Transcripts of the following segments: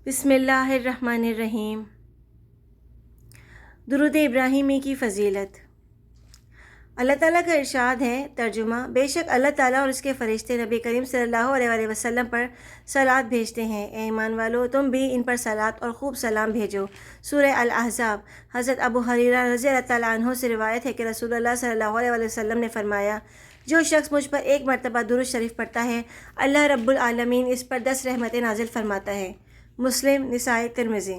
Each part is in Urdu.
بسم اللہ الرحمن الرحیم۔ درود ابراہیمی کی فضیلت۔ اللہ تعالیٰ کا ارشاد ہے، ترجمہ: بے شک اللہ تعالیٰ اور اس کے فرشتے نبی کریم صلی اللہ علیہ وسلم پر صلوات بھیجتے ہیں۔ اے ایمان والو، تم بھی ان پر صلوات اور خوب سلام بھیجو۔ سورہ الاحزاب۔ حضرت ابو ہریرہ رضی اللہ تعالیٰ عنہ سے روایت ہے کہ رسول اللہ صلی اللہ علیہ وسلم نے فرمایا، جو شخص مجھ پر ایک مرتبہ درود شریف پڑھتا ہے، اللہ رب العالمین اس پر 10 رحمتیں نازل فرماتا ہے۔ مسلم، نسائی، ترمذی۔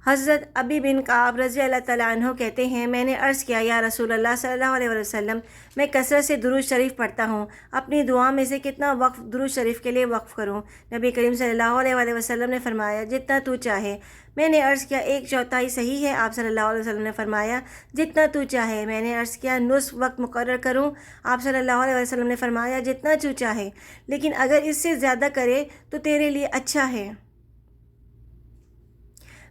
حضرت ابی بن کعب رضی اللہ تعالیٰ عنہ کہتے ہیں، میں نے عرض کیا، یا رسول اللہ صلی اللہ علیہ وسلم، میں کثرت سے درود شریف پڑھتا ہوں، اپنی دعا میں سے کتنا وقف درود شریف کے لیے وقف کروں؟ نبی کریم صلی اللہ علیہ وسلم نے فرمایا، جتنا تو چاہے۔ میں نے عرض کیا، 1/4 صحیح ہے؟ آپ صلی اللہ علیہ وسلم نے فرمایا، جتنا تو چاہے۔ میں نے عرض کیا، نصف وقت مقرر کروں؟ آپ صلی اللہ علیہ وسلم نے فرمایا، جتنا تو چاہے، لیکن اگر اس سے زیادہ کرے تو تیرے لیے اچھا ہے۔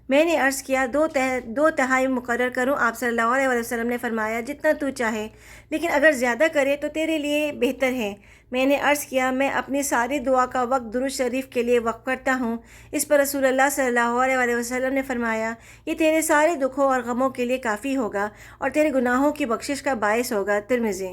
میں نے عرض کیا، 2/3 مقرر کروں؟ آپ صلی اللہ علیہ وسلم نے فرمایا، جتنا تو چاہے، لیکن اگر زیادہ کرے تو تیرے لیے بہتر ہے۔ میں نے عرض کیا، میں اپنی ساری دعا کا وقت درود شریف کے لیے وقف کرتا ہوں۔ اس پر رسول اللہ صلی اللہ علیہ وسلم نے فرمایا، یہ تیرے سارے دکھوں اور غموں کے لیے کافی ہوگا اور تیرے گناہوں کی بخشش کا باعث ہوگا۔ ترمذی۔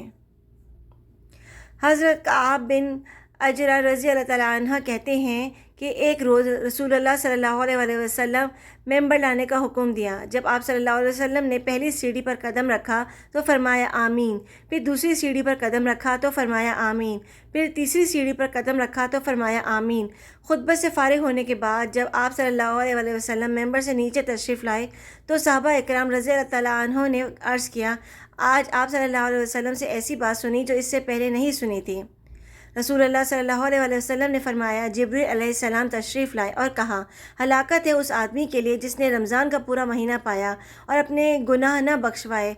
حضرت کعب بن عجرہ رضی اللہ تعالیٰ عنہ کہتے ہیں کہ ایک روز رسول اللہ صلی اللہ علیہ وسلم ممبر لانے کا حکم دیا۔ جب آپ صلی اللہ علیہ وسلم نے پہلی سیڑھی پر قدم رکھا تو فرمایا آمین، پھر دوسری سیڑھی پر قدم رکھا تو فرمایا آمین، پھر تیسری سیڑھی پر قدم رکھا تو فرمایا آمین۔ خطبہ سے فارغ ہونے کے بعد جب آپ صلی اللہ علیہ وسلم ممبر سے نیچے تشریف لائے تو صحابہ اکرام رضی اللہ تعالیٰ عنہ نے عرض کیا، آج آپ صلی اللہ علیہ وسلم سے ایسی بات سنی جو اس سے پہلے نہیں سنی تھی۔ رسول اللہ صلی اللہ علیہ وسلم نے فرمایا، جبریل علیہ السلام تشریف لائے اور کہا، ہلاکت ہے اس آدمی کے لیے جس نے رمضان کا پورا مہینہ پایا اور اپنے گناہ نہ بخشوائے۔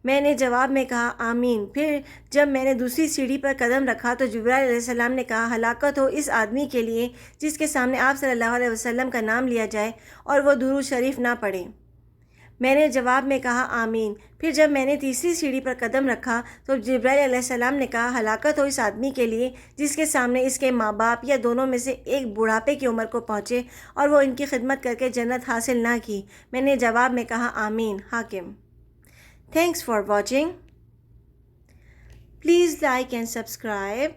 میں نے جواب میں کہا آمین۔ پھر جب میں نے دوسری سیڑھی پر قدم رکھا تو جبرائیل علیہ السلام نے کہا، ہلاکت ہو اس آدمی کے لیے جس کے سامنے آپ صلی اللہ علیہ وسلم کا نام لیا جائے اور وہ درود شریف نہ پڑھے۔ میں نے جواب میں کہا آمین۔ پھر جب میں نے تیسری سیڑھی پر قدم رکھا تو جبرائیل علیہ السلام نے کہا، ہلاکت ہو اس آدمی کے لیے جس کے سامنے اس کے ماں باپ یا دونوں میں سے ایک بڑھاپے کی عمر کو پہنچے اور وہ ان کی خدمت کر کے جنت حاصل نہ کی۔ میں نے جواب میں کہا آمین۔ حاکم۔ Thanks for watching. Please like and subscribe.